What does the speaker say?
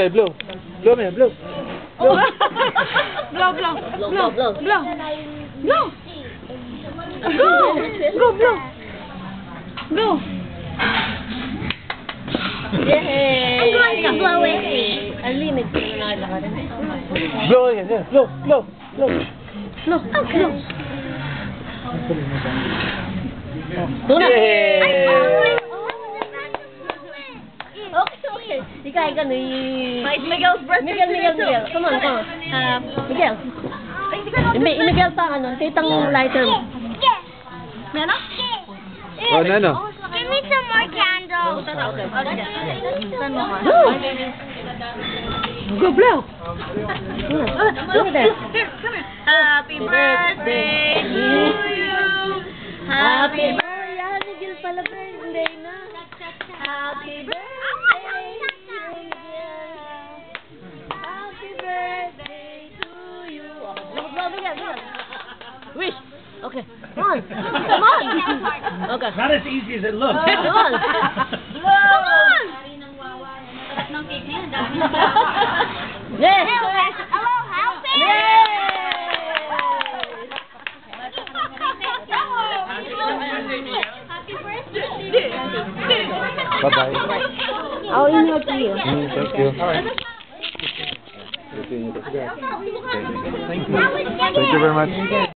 Sky, blow. Blow me, blow. Blow. Blow, blow. Blow, blow. Blow. Blow. Blow, blow. Blow. Yay! I'm going to blow it. Arlene, it's going to Blow again, yeah. Blow, blow, blow. Blow. Okay. Yay! Okay. Ikaw na It's Miguel's birthday. Miguel. Come on. Miguel. Miguel pa titang lighter mo. Nana? Oh, Nano. Give me some more candles. Go blow. Look at that. Happy birthday to you. Happy birthday. Miguel pala birthday na. Happy birthday to Miguel. Happy birthday to you. Miguel. Wish. Okay. Come on. Okay. Not as easy as it looks. Come on. Come on. Yes. Hello, happy. Happy birthday. Bye-bye. I'll email to you. Thank you. Thank you very much.